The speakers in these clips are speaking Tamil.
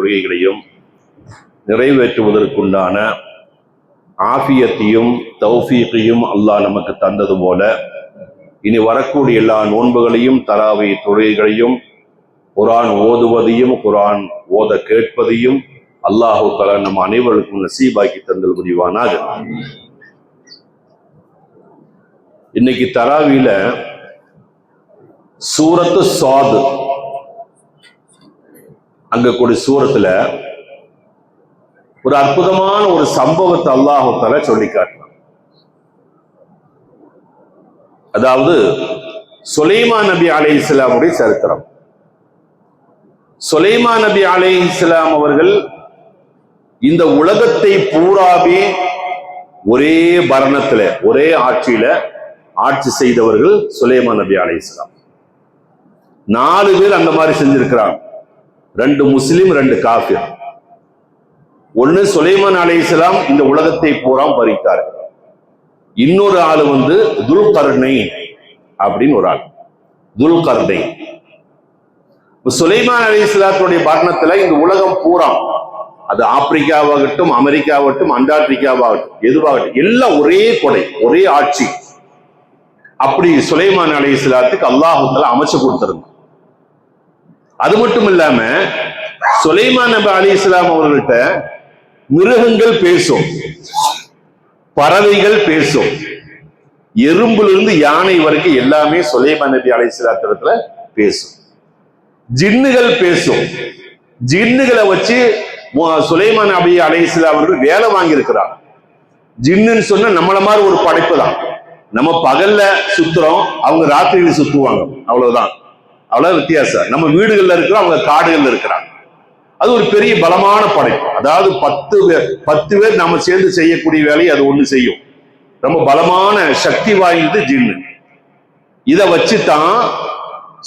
தொழுகைகளையும் நிறைவேற்றுவதற்குண்டான ஆஃபியத்தையும் தௌஃபீக்கையும் அல்லாஹ் நமக்கு தந்தது போல இனி வரக்கூடிய எல்லா நோன்புகளையும் தராவி தொழுகைகளையும் குர்ஆன் ஓதுவதையும் குர்ஆன் ஓத கேட்பதையும் அல்லாஹு தஆலா நம் அனைவருக்கும் நசீபாக்கி தந்தல் புரிவானாக. இன்னைக்கு தராவில சூரத்து ஸாத் அங்க கூடிய சூரத்துல ஒரு அற்புதமான ஒரு சம்பவத்தை அல்லாஹு தஆலா சொல்லி காட்டுறான். அதாவது சுலைமான் நபி அலைஹிஸ்ஸலாமுடைய சரித்திரம். சுலைமான் நபி அலைஹிஸ்ஸலாம் அவர்கள் இந்த உலகத்தை பூராவே ஒரே பரணத்துல ஒரே ஆட்சியில ஆட்சி செய்தவர்கள் சுலைமான் நபி அலைஹிஸ்ஸலாம். 4 பேர் அந்த மாதிரி செஞ்சிருக்கிறாங்க. 2 முஸ்லிம் 2 காஃபிர். ஒன்னு சுலைமான் அலைஹிஸ்ஸலாம் இந்த உலகத்தை பூரா பறித்தார். இன்னொரு ஆளு துல்கர்னைன் அப்படின்னு ஒரு ஆள். துல்கர்னைன் சுலைமான் அலைஹிஸ்ஸலாத்துடைய பரணத்துல இந்த உலகம் பூரா, அது ஆப்பிரிக்காவாகட்டும் அமெரிக்காவாகட்டும் அண்டார்டிகாவாகட்டும் எதுவாகட்டும் எல்லாம் ஒரே கொடை ஒரே ஆட்சி. அப்படி சுலைமான் அலைஹிஸ்ஸலாத்துக்கு அல்லாஹ் தஆலா அமைச்சு கொடுத்திருந்தார். அது மட்டும் இல்லாம சுலைமான் நபி அலைஹிஸ்ஸலாம் அவர்கள்ட்ட மிருகங்கள் பேசும், பறவைகள் பேசும், எறும்பிலிருந்து யானை வரைக்கும் எல்லாமே சுலைமான் நபி அலைஹிஸ்ஸலாத்துல பேசும். ஜின்னுகள் பேசும். ஜின்னுகளை வச்சு சுலைமான் நபி அலைஹிஸ்ஸலாம் அவர்கள் வேலை வாங்கி இருக்கிறார். ஜின்னுன்னு சொன்னா நம்மள மாதிரி ஒரு படைப்பு தான். நம்ம பகல்ல சுத்துறோம், அவங்க ராத்திரியில சுத்துவாங்க, அவ்வளவுதான். அவ்வளவு வித்தியாசம். நம்ம வீடுகள்ல இருக்கிறோம், அவங்க காடுகள்ல இருக்கிறாங்க. அது ஒரு பெரிய பலமான படைப்பு. அதாவது 10 பேர் நம்ம சேர்ந்து செய்யக்கூடிய வேலையை அது ஒண்ணு செய்யும். ரொம்ப பலமான சக்தி வாய்ந்தது ஜின்னு. இதை வச்சுதான்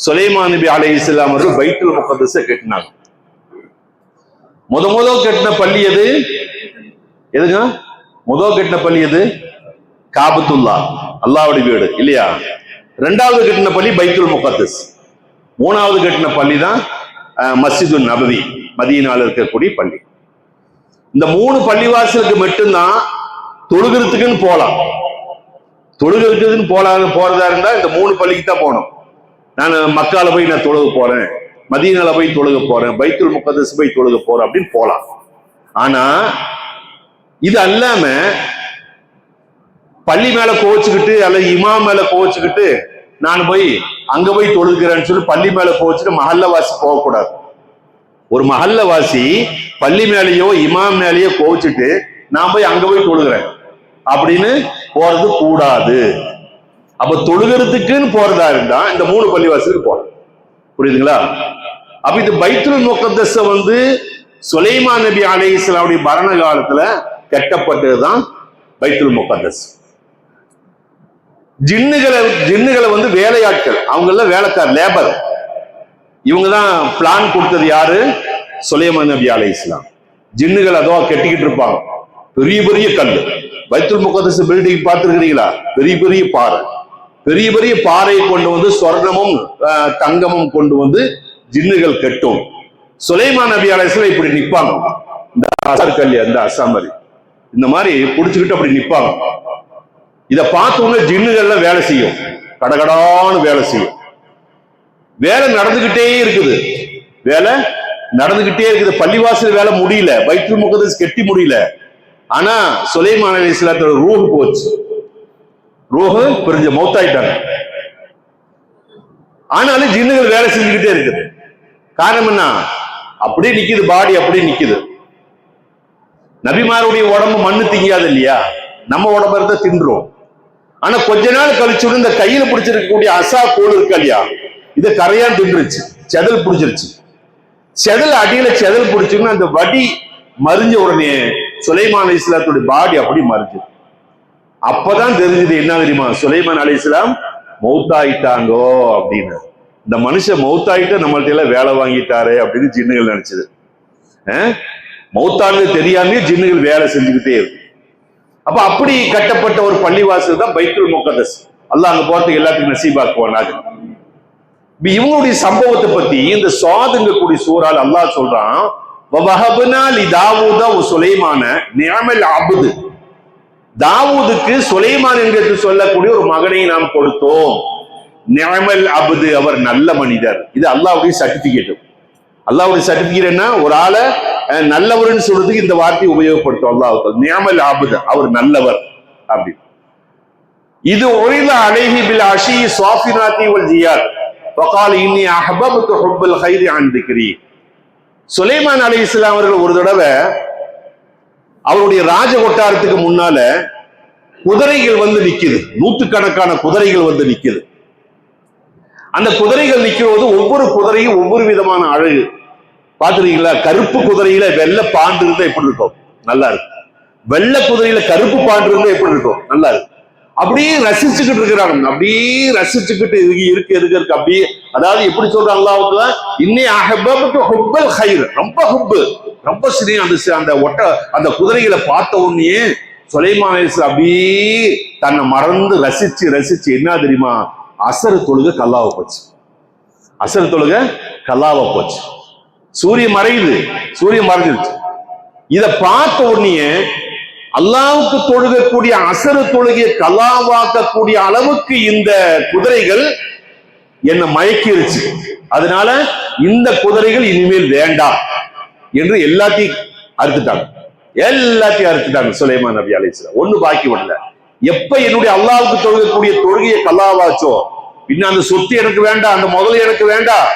சுலைமான் நபி அலைஹிஸ்ஸலாம் அவர்கள் பைத்துல் முகத்தஸை கட்டினாங்க. முத கட்டின பள்ளி எதுங்க? கட்டின பள்ளி காபத்துல்லா, அல்லாஹ்வுடைய வீடு இல்லையா? 2வது கட்டின பள்ளி பைத்துல் முகத்தஸ். 3வது கட்டின பள்ளி தான் மஸ்ஜிதுன் நபவி, மதீனால இருக்கக்கூடிய பள்ளி. இந்த 3 பள்ளிவாசலுக்கு மட்டும்தான் தொழுகிறதுக்குன்னு போலாம். தொழுகிறதுக்குன்னு போறதா இருந்தா இந்த 3 பள்ளிக்கு தான் போகணும். நான் மக்கால போய் நான் தொழுக போறேன், மதீனால போய் தொழுக போறேன், பைத்துல் முகத்தஸ் போய் தொழுக போறேன் அப்படின்னு போலாம். ஆனா இது அல்லாம பள்ளி மேல கோவிச்சுக்கிட்டு அல்லது இமாம் மேல கோவிச்சுக்கிட்டு நான் போய் அங்க போய் தொழுகிறேன்னு சொல்லி பள்ளி மேல கோவிச்சுட்டு மஹல்லவாசி போகக்கூடாது. ஒரு மஹல்லவாசி பள்ளி மேலேயோ இமாம் மேலேயோ கோவிச்சுட்டு நான் போய் அங்க போய் தொழுகிறேன் அப்படின்னு போறது கூடாது. அப்ப தொழுகிறதுக்குன்னு போறதா இருந்தா இந்த 3 பள்ளிவாசலுக்கு போறோம். புரியுதுங்களா? அப்ப இது பைத்துல் முகத்தஸ சுலைமான் நபி அலைஹிஸ்ஸலாமுடைய மரண காலத்துல கட்டப்பட்டதுதான் பைத்துல் முகத்தஸ். ஜின்னுகளை வேலையாட்கள், அவங்க எல்லாம் வேலைக்கார், லேபர். இவங்க தான் பிளான் கொடுத்தது யாரு? சுலைமான் நபி அலைஹிஸ்ஸலாம். ஜின்னுகள் அதோ கெட்டிக்கிட்டு இருப்பாங்க. பெரிய பெரிய கல். பைத்துல் முகத்தஸ் பில்டிங் பார்த்திருக்கிறீங்களா? பெரிய பெரிய பாறை. பெரிய பெரிய பாறையை கொண்டு சொர்ணமும் தங்கமும் கொண்டு ஜின்னுகள் கெட்டும். சுலைமான் நபி அலைஹிஸ்ஸலாம் இப்படி நிப்பாங்க. இந்த அசார் கல்லி, அந்த அசாமரி இந்த மாதிரி புடிச்சுக்கிட்டு அப்படி நிப்பாங்க. இதை பார்த்தோம்னா ஜின்னுகள்லாம் வேலை செய்யும், கடகடான்னு வேலை செய்யும். வேலை நடந்துகிட்டே இருக்குது, வேலை நடந்துகிட்டே இருக்குது. பள்ளிவாசல் வேலை முடியல, பைத்துல் முகத்தஸ் கெட்டி முடியல. ஆனா சுலைமான் அலைஹிஸ்ஸலாத்தோட ரூஹ் போச்சு, ரூஹ் பிரிஞ்ச மௌத்தாயிட்டாங்க. ஆனாலும் ஜின்னுகள் வேலை செஞ்சுக்கிட்டே இருக்குது. காரணம் என்ன? அப்படியே நிக்குது, பாடி அப்படியே நிக்குது. நபிமாருடைய உடம்பு மண்ணு திங்காது இல்லையா? நம்ம உடம்பு இருந்தா தின்றோம். ஆனா கொஞ்ச நாள் கழிச்சு இந்த கையில பிடிச்சிருக்கக்கூடிய அசா கோல் இருக்கு இல்லையா, இது கரையான் தின்றுச்சு, செதல் பிடிச்சிருச்சு. செதல் அடியில செதல் பிடிச்சுன்னு அந்த வடி மறிஞ்ச உடனே சுலைமான் அலைஹிஸ்ஸலாத்துடைய பாடி அப்படி மறிஞ்சு. அப்பதான் தெரிஞ்சது என்ன தெரியுமா? சுலைமான் அலைஹிஸ்ஸலாம் மௌத்தாயிட்டாங்கோ அப்படின்னு. இந்த மனுஷன் மௌத்தாயிட்டு நம்மள்ட்ட எல்லாம் வேலை வாங்கிட்டாரு அப்படின்னு ஜின்னுகள் நினைச்சது. மௌத்தானது தெரியாமே ஜின்னுகள் வேலை செஞ்சுக்கிட்டே இருக்கு. அப்ப அப்படி கட்டப்பட்ட ஒரு பள்ளிவாசல் தான் பைத்துல் முகத்தஸ். அல்லாஹ் அங்க போறதுக்கு எல்லாத்துக்கும் நசீபாக்குவானாக. இவங்களுடைய சம்பவத்தை பத்தி இந்த சாதுங்க கூடிய சூறால் அல்லாஹ் சொல்றான், வஹப்னா லி தாவூத வ சுலைமான நிஅமல் அப்து. தாவூதுக்கு சுலைமான் என்று சொல்லக்கூடிய ஒரு மகனை நாம் கொடுத்தோம். நிஅமல் அப்து, அவர் நல்ல மனிதர். இது அல்லாஹ்வுடைய சர்டிபிகேட். அல்லாஹ்வுடைய சர்டிபிகேட் என்ன? ஒரு ஆளை நல்லவர்னு சொல்றதுக்கு இந்த வார்த்தையை உபயோகப்படுத்தும் அல்லாஹ். நிஅமல் அப்து, அவர் நல்லவர் அப்படி. இது உரித அலைஹி பில் அஷி ஸாஃபினாத்தி வல் ஜியாத் வகால இன்னி அஹ்பப்து ஹுப்பல் கைரி அன் திக்ரி. சுலைமான் அலைஹிஸ்ஸலாம் அவர்கள் ஒரு தடவை அவருடைய ராஜ கொட்டாரத்துக்கு முன்னால குதிரைகள் வந்து நிக்குது. நூற்றுக்கணக்கான குதிரைகள் வந்து நிக்குது. அந்த குதிரைகள் நிற்கிறது ஒவ்வொரு குதிரையும் ஒவ்வொரு விதமான அழகு. பாத்துருக்கீங்களா? கருப்பு குதிரையில வெள்ளை பாண்டு இருந்தா எப்படி இருக்கும்? நல்லா இருக்கும். வெள்ளை குதிரையில கருப்பு பாண்டு இருந்தா எப்படி இருக்கும்? நல்லா இருக்கும். அப்படியே ரசிச்சுக்கிட்டு இருக்கிறாங்க. அப்படியே ரசிச்சுக்கிட்டு இருக்கு அப்படியே. அதாவது எப்படி சொல்றாங்க அல்லாஹ்வுக்கு, இன்னி அஹ்பப்து ஹுப்பல் கைர், ரொம்ப ஹுப்பு, ரொம்ப சிறிய அந்த குதிரைகளை பார்த்த உடனே சுலைமான் அலைஹிஸ்ஸலாம் அப்படியே தன்னை மறந்து ரசிச்சு ரசிச்சு என்ன தெரியுமா, அசர் தொழுக கல்லாவ போச்சு. அசர் தொழுக கல்லாவ போச்சு. சூரியன் மறையுது, சூரியன் மறைஞ்சிருச்சு. இத பார்த்த உடனே அல்லாஹ்வுக்கு தொழுகக்கூடிய அசர் தொழுகையை கல்லாவாக்கக்கூடிய அளவுக்கு இந்த குதிரைகள் என்ன மயக்கிருச்சு. அதனால இந்த குதிரைகள் இனிமேல் வேண்டாம் என்று எல்லாத்தையும் அறுத்துட்டாங்க. சுலைமான் நபி அலைஹிஸ்ஸலாம் ஒண்ணு பாக்கி விடல. எப்ப என்னுடைய அல்லாஹ்வுக்கு தொழுகக்கூடிய தொழுகையை கல்லாவாச்சோ, பின்ன அந்த சொத்து எனக்கு வேண்டாம், அந்த முதல் எனக்கு வேண்டாம்,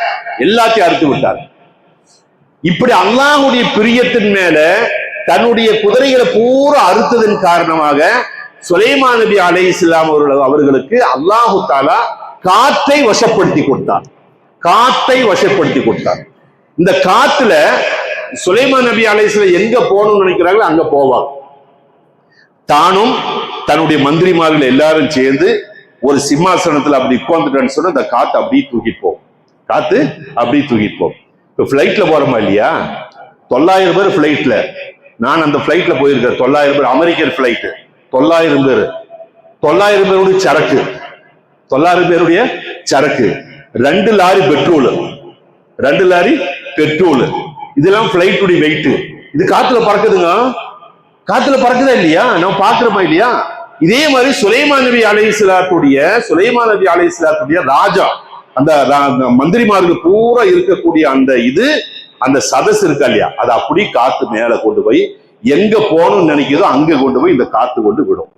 எல்லாத்தையும் அறுத்து விட்டார். இப்படி அல்லாஹ்வுடைய பிரியத்தின் மேல தன்னுடைய குதிரைகளை பூரா அறுத்ததன் காரணமாக சுலைமான் நபி அலைஹிஸ்ஸலாம் அவர்களுக்கு அல்லாஹு தஆலா காற்றை வசப்படுத்தி கொடுத்தார். காற்றை வசப்படுத்தி கொடுத்தார். இந்த காத்துல சுலைமான் நபி அலைஹிஸ்ஸலாம் எங்க போகணும்னு நினைக்கிறாங்களோ அங்க போவாங்க. தானும் தன்னுடைய மந்திரிமார்கள் எல்லாரும் சேர்ந்து ஒரு சிம்மாசனத்துல அப்படி உட்கார்ந்துட்டான்னு சொன்னா அந்த காத்து அப்படியே தூக்கிட்டு போகும். காத்து அப்படியே தூக்கிட்டு போகும். இப்ப பிளைட்ல போறோமா இல்லையா, 900 பேர் பிளைட்ல, நான் அந்த பிளைட்ல போயிருக்கேன். 900 பேர் அமெரிக்கன் பிளைட், 900 பேர், 900 பேருடைய சரக்கு, 900 பேருடைய சரக்கு, 2 லாரி பெட்ரோல், 2 லாரி பெட்ரோல், இதெல்லாம் பிளைட்டுடைய வெயிட். இது காத்துல பறக்குதுங்க. காத்துல பறக்குதா இல்லையா? நம்ம பாக்குறோமா இல்லையா? இதே மாதிரி சுலைமான் நபி அலைஹிஸ்ஸலாத்துடைய ராஜா, அந்த மந்திரிமார்கள் பூரா இருக்கக்கூடிய அந்த சதஸ் இருக்கா இல்லையா, அது அப்படி காத்து மேல கொண்டு போய் எங்க போகணும்னு நினைக்கிறதோ அங்க கொண்டு போய் இந்த காத்து கொண்டு விடும்.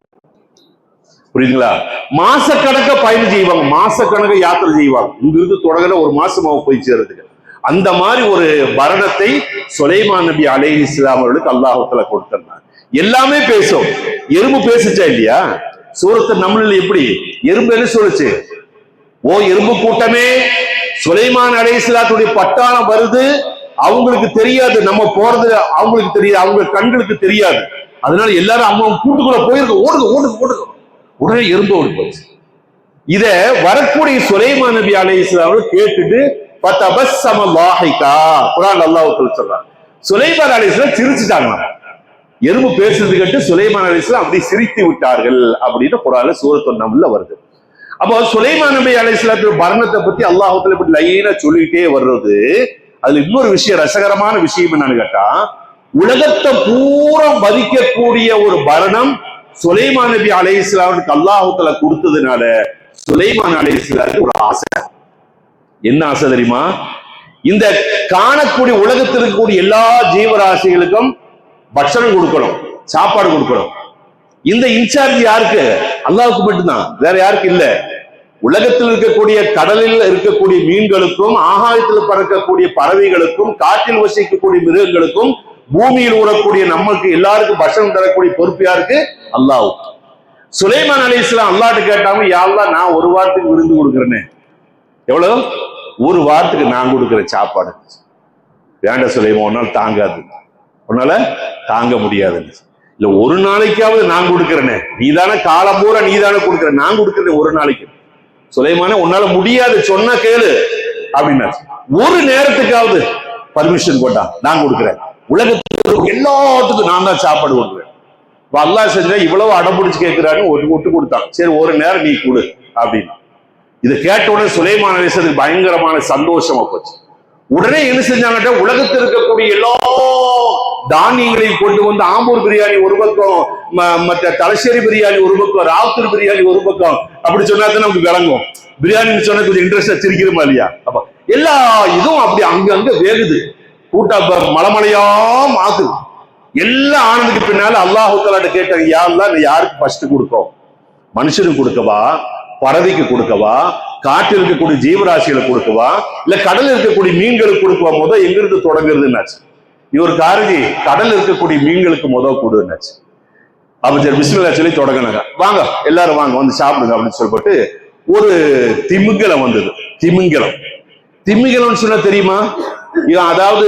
புரியுதுங்களா? மாசக்கணக்க பயணம் செய்வாங்க, மாசக்கணக்க யாத்திரை செய்வாங்க. இங்கிருந்து தொடங்குற ஒரு மாசம் அவங்க போய் சேர்றதுக்கு. அந்த மாதிரி ஒரு பரணத்தை சுலைமான் நபி அலைஹிஸ்ஸலாம் அவர்களுக்கு அல்லாஹ் தஆலா கொடுத்திருந்தார். எல்லாமே பேசும். எறும்பு பேசுச்சா இல்லையா? சூரத்து நம்ல எப்படி எறும்பு என்ன சொல்லுச்சு? ஓ எறும்பு கூட்டமே, சுலைமான் அலைஹிஸ்ஸலாத்துடைய பட்டாளம் வருது, அவங்களுக்கு தெரியாது நம்ம போறது, அவங்களுக்கு தெரியாது, அவங்க கண்களுக்கு தெரியாது. அதனால எல்லாரும் அவங்க கூட்டுக்குள்ள போயிருக்கு, ஓடுங்க ஓடுங்க ஓடுங்க. உடனே எறும்பு ஓடி போச்சு. இத வரக்கூடிய சுலைமான் நபி அலைஹிஸ்ஸலாம் கேட்டுட்டு ஃபதபஸ்ஸம லாஹிகா, குர்ஆன் அல்லாஹ் சொல்றான், சுலைமான் அலைஹிஸ்ஸலாம் சிரிச்சுட்டாங்க. எறும்பு பேசுறது கேட்டு சுலைமான் அலைஹிஸ்ஸலாம் அப்படி சிரித்து விட்டார்கள் அப்படின்னு குர்ஆன்ல சூரத்து நம்ல வருது. அப்போ சுலைமான் நபி அலைஹிஸ்ஸலாத்துடைய மரணத்தை பத்தி அல்லாஹ் தஆலா இப்படி லைனா சொல்லிட்டே வர்றது. அதுல இன்னொரு விஷயம், ரசகரமான விஷயம் என்னன்னு கேட்டா, உலகத்தை பூரா மதிக்கக்கூடிய ஒரு மரணம் சுலைமான் நபி அலைஹிஸ்ஸலாத்துக்கு அல்லாஹ் தஆலா கொடுத்ததுனால சுலைமான் அலைஹிஸ்ஸலாத்துக்கு ஒரு ஆசை. என்ன ஆசை தெரியுமா? இந்த காணக்கூடிய உலகத்தில் இருக்கக்கூடிய எல்லா ஜீவராசிகளுக்கும் பட்சணம் கொடுக்கணும், சாப்பாடு கொடுக்கணும். இந்த இன்சார்ஜ் யாருக்கு? அல்லாஹ்வுக்கு மட்டும்தான், வேற யாருக்கு இல்ல. உலகத்தில் இருக்கக்கூடிய கடலில் இருக்கக்கூடிய மீன்களுக்கும், ஆகாயத்தில் பறக்கக்கூடிய பறவைகளுக்கும், காற்றில் வசிக்கக்கூடிய மிருகங்களுக்கும், பூமியில் ஊறக்கூடிய நமக்கு எல்லாருக்கும் பட்சணம் தரக்கூடிய பொறுப்பு யாருக்கு? அல்லாஹ்வுக்கு. சுலைமான் அலைஹிஸ்ஸலாம் அல்லாஹ்ட்ட கேட்டாங்க, யா அல்லாஹ், நான் ஒரு வாரத்துக்கு விருந்து கொடுக்குறேனே, எவ்வளவு? ஒரு வாரத்துக்கு நான் கொடுக்குற சாப்பாடு. வேண்டாம் சுலைமான், உன்னால தாங்காது, உன்னால தாங்க முடியாது. இல்ல ஒரு நாளைக்காவது நான் கொடுக்கிறேனே, நீதானே காலம் பூரா நீதானே கொடுக்குற, நான் கொடுக்கிறேன் ஒரு நாளைக்கு. சுலைமானே, உன்னால முடியாது, சொன்னா கேளு அப்படின்னா, ஒரு நேரத்துக்காவது பர்மிஷன் போட்டா நான் கொடுக்குறேன், உலகத்துக்கு எல்லாத்துக்கும் நான் தான் சாப்பாடு கொடுக்குறேன். அல்லாஹ் செஞ்சா இவ்வளவு அடம்பிடிச்சு கேட்கிறான்னு விட்டு கொடுத்தான். சரி ஒரு நேரம் நீ கொடு அப்படின்னு. இதை கேட்ட உடனே சுலைமான் அலைஹிஸ்ஸலாத்துக்கு பயங்கரமான சந்தோஷமா போச்சு. உடனே என்ன செஞ்சாங்கட்ட, உலகத்தில் இருக்கக்கூடிய எல்லா தானியங்களை கொண்டு வந்து ஆம்பூர் பிரியாணி ஒரு பக்கம், மற்ற தலശ്ശേരി பிரியாணி ஒரு பக்கம், ராவுத்தூர் பிரியாணி ஒரு பக்கம், அப்படி சொன்னா தான் நமக்கு விளங்கும். பிரியாணின்னு சொன்னா கொஞ்சம் இன்ட்ரெஸ்டா சிரிக்கிறோமா இல்லையா? அப்ப எல்லா இதுவும் அப்படி அங்கங்க வேகுது, கூட்டா மலைமலையா மாத்துது. எல்லாம் ஆனதுக்கு பின்னால அல்லாஹ் தஆலாட்ட கேட்டாங்க, யா அல்லாஹ் நீ யாருக்கு ஃபர்ஸ்ட் கொடுக்கும்? மனுஷனுக்கு கொடுக்கவா, பறவைக்கு கொடுக்கவா, காட்டில் இருக்கக்கூடிய ஜீவராசிகளை கொடுக்கவா, இல்ல கடல் இருக்கக்கூடிய மீன்களுக்கு கொடுக்கவா? முதல் எங்கிருந்து தொடங்குறதுன்னாச்சு. இவர் காரதி கடல் இருக்கக்கூடிய மீன்களுக்கு முதல் கொடுன்னாச்சு. அப்ப சரி பிஸ்மில்லா சொல்லி தொடங்கினாங்க. வாங்க எல்லாரும் வாங்க வந்து சாப்பிடுங்க அப்படின்னு சொல்லிட்டு ஒரு திமிங்கலம் வந்தது. திமிங்கலம் சொன்னா தெரியுமா? அதாவது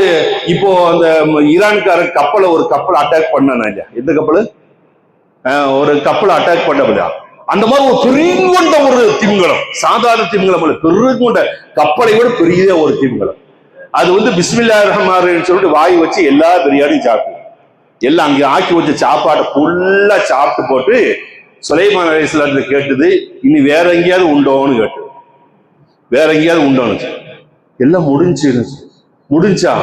இப்போ அந்த ஈரான்கார கப்பலை ஒரு கப்பலை அட்டாக் பண்ணாங்க. எந்த கப்பல்? ஒரு கப்பலை அட்டாக் பண்ண அந்த மாதிரி ஒரு பெருங்கொண்ட ஒரு திமிங்கலம், சாதாரண திமிங்கலம் அல்ல, பெருங்கொண்ட கப்பலை விட பெரிய ஒரு திமிங்கலம். அது வந்து பிஸ்மில்லாஹிர் ரஹ்மானிர் ரஹீம் சொல்லிட்டு வாய் வச்சு எல்லா பிரியாணியும் சாப்பிட்டு எல்லாம் அங்கே ஆக்கி வச்ச சாப்பாட்டை ஃபுல்லா சாப்பிட்டு போட்டு சுலைமான் அலைஹிஸ்ஸலாம் கேட்டது, இனி வேற எங்கேயாவது உண்டோன்னு கேட்டது. வேற எங்கேயாவது உண்டோன்னு. எல்லாம் முடிஞ்சா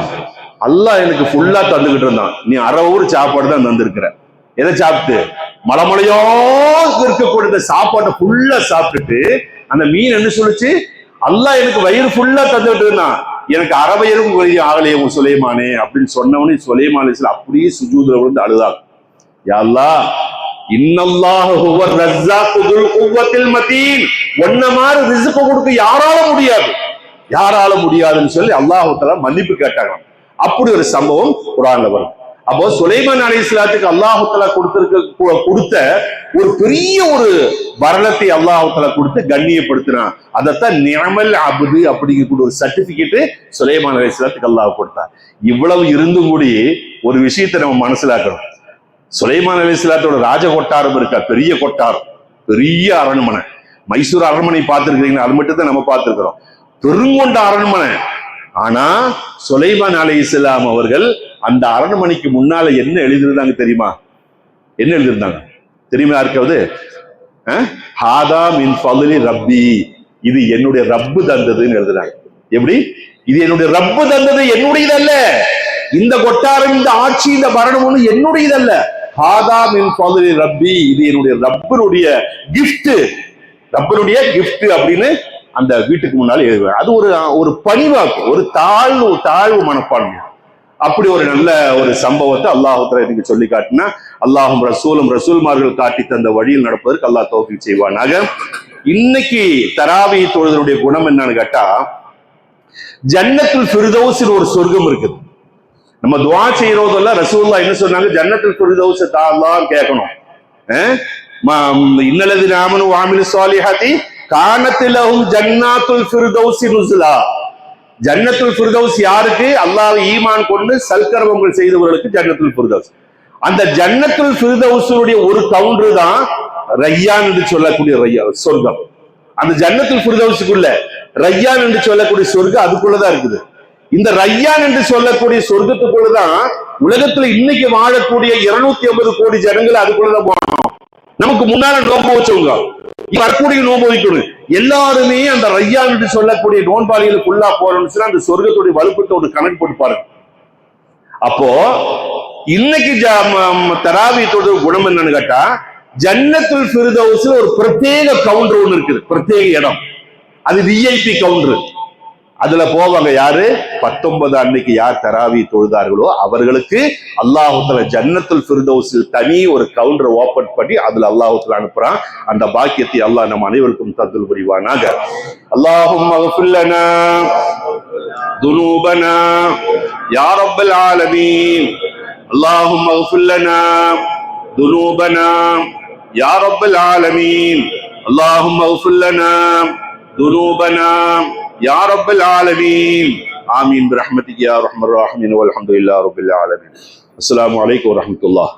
அல்லாஹ் எனக்கு ஃபுல்லா தந்துகிட்டு இருந்தான். நீ அரை ஊர் சாப்பாடு தான் தந்திருக்கிற. எதை சாப்பிட்டு? மலைமலையா இருக்கக்கூடிய சாப்பாட்டை ஃபுல்லா சாப்பிட்டுட்டு அந்த மீன் என்ன சொல்லுச்சு? அல்லாஹ் எனக்கு வயிறு ஃபுல்லா தந்துகிட்டு இருந்தான், எனக்கு அரை வயிறும் ஆகலையே உன் சுலைமானே அப்படின்னு சொன்னவனே சுலைமான் அலைஹிஸ்ஸலாம் அப்படியே சுஜூதுல விழுந்து அழுதாங்க. யா அல்லாஹ் இன்னல்லாஹு ஹுவர் ரஸ்ஸாக்கு துல் குவ்வத்தில் மதீன், ஒன்ன மாதிரி ரிஸ்க் கொடுக்க யாரால முடியாதுன்னு சொல்லி அல்லாஹ் தஆலா மன்னிப்பு கேட்டாங்க. அப்படி ஒரு சம்பவம் குர்ஆன்ல வருது. அப்போ சுலைமான் அலைஹிஸ்ஸலாத்துக்கு அல்லாஹ் தஆலா கொடுத்த ஒரு பெரிய ஒரு வரலத்தை அல்லாஹ் தஆலா கொடுத்து கண்ணியப்படுத்தினான். அதைத்தான் நிஅமல் அப்து அப்படிங்கக்கூடிய ஒரு சர்டிபிகேட் சுலைமான் அலைஹிஸ்ஸலாத்துக்கு அல்லாஹ் கொடுத்தார். இவ்வளவு இருந்தும் கூடி ஒரு விஷயத்தை நம்ம மனசிலாக்கணும். சுலைமான் அலைஹிஸ்ஸலாத்தோட ராஜ கொட்டாரம் இருக்கா, பெரிய கொட்டாரம், பெரிய அரண்மனை. மைசூர் அரண்மனை பார்த்திருக்கீங்களா? அது மட்டும் தான் நம்ம பார்த்திருக்கிறோம். பெருங்கொண்ட அரண்மனை. ஆனா சுலைமான் அலைஹிஸ்ஸலாம் அவர்கள் அந்த அரண்மனைக்கு முன்னால என்ன எழுதியிருந்தாங்க தெரியுமா? என்ன எழுதியிருந்தாங்க தெரியுமா? யாருக்காவது? ஹாதா மின் ஃபضل ரப்பி, இது என்னுடைய ரப்பு தந்ததுன்னு எழுதுறாங்க. எப்படி? இது என்னுடைய ரப்பு தந்தது, என்னுடையதல்ல. இந்த கொட்டாரம், இந்த ஆட்சி, இந்த மரணம் ஒண்ணு என்னுடையதல்ல. ஹாதா மின் ஃபضل ரப்பி, இது என்னுடைய ரப்பனுடைய கிஃப்ட், ரப்பனுடைய கிஃப்ட் அப்படின்னு அந்த வீட்டுக்கு முன்னால எழுதுவாங்க. அது ஒரு பணிவாக்கு, ஒரு தாழ்வு மனப்பான்மை. அப்படி ஒரு நல்ல ஒரு சம்பவத்தை அல்லாஹ் தஆலா இன்னைக்கு சொல்லி காட்டினா, அல்லாஹும் ரசூல்மார்கள் காட்டி தந்த வழியில் நடப்பதற்கு அல்லாஹ் தௌஃபீக் செய்வானாக. இன்னைக்கு தராவி தொழுதனுடைய குணம் என்னன்னு கேட்டா, ஜன்னத்துல் ஃபிர்தௌஸ்னு ஒரு சொர்க்கம் இருக்குது. நம்ம துஆ செய்யறதெல்லாம் ரசூலுல்லாஹ் என்ன சொன்னாங்க? ஜன்னத்துல் ஃபிர்தௌஸ் தா அல்லாஹ்னு கேட்கணும். இன்னல்லதீன ஆமனு வ அமிலுஸ் ஸாலிஹாத்தி கானத் லஹும் ஜன்னாத்துல் ஃபிர்தௌஸ் நுஸுலா. ஜன்னத்துல் ஃபிர்தௌஸ் யாருக்கு? அல்லாஹ்வை ஈமான் கொண்டு சல்கர்மங்கள் செய்தவர்களுக்கு ஜன்னத்துல் ஃபிர்தௌஸ். அந்த ஜன்னத்துல் ஃபிர்தௌஸுடைய ஒரு கவுண்டர் தான் ரய்யான் என்று சொல்லக்கூடிய சொர்க்கம். அந்த ஜன்னத்துல் ஃபிர்தௌஸுக்குள்ள ரய்யான் என்று சொல்லக்கூடிய சொர்க்கம் அதுக்குள்ளதான் இருக்குது. இந்த ரய்யான் என்று சொல்லக்கூடிய சொர்க்கத்துக்குள்ளதான் உலகத்துல இன்னைக்கு வாழக்கூடிய 250 கோடி ஜனங்கள் அதுக்குள்ளதான் போனோம். நமக்கு முன்னால நோன்பு வச்சவங்க வரக்கூடிய நோன்பு வைக்கணும். எல்லாருமே அந்த ரய்யான் என்று சொல்லக்கூடிய நோன்பாளிகளுக்குள்ளா போறோம்னு அந்த சொர்க்கத்துடைய வலுப்பட்ட ஒரு கணக்கு போட்டு பாருங்க. அப்போ இன்னைக்கு தராவியத்தோட குணம் என்னன்னு கேட்டா, ஜன்னத்துல் ஃபிர்தௌஸ்ல ஒரு பிரத்யேக கவுண்டர் ஒண்ணு இருக்குது, பிரத்யேக இடம். அது விஐபி கவுண்டர். அதுல போவாங்க யாரு? 19 அன்னைக்கு யார் தராவி தொழுதார்களோ அவர்களுக்கு அல்லாஹ் தஆலா ஜன்னத்துல் ஃபிர்தௌஸில் தனி ஒரு கவுண்டர் ஓபன் பண்ணி அதுல அல்லாஹ் தஆலா அனுப்புறான். அந்த பாக்கியத்தை அல்லாஹ் நம் அனைவருக்கும் தந்தல் புரிவானாக. அல்லாஹும்ம அக்ஃபிர் லனா துனூபனா யா ரப்பல் ஆலமீன். அல்லாஹும்ம அக்ஃபிர் லனா துனூபனா யா ரப்பல் ஆலமீன். அல்லாஹும்ம அக்ஃபிர் லனா துனூபனா يا رب العالمين آمين برحمتك يا أرحم الراحمين والحمد لله رب العالمين. السلام عليكم ورحمة الله.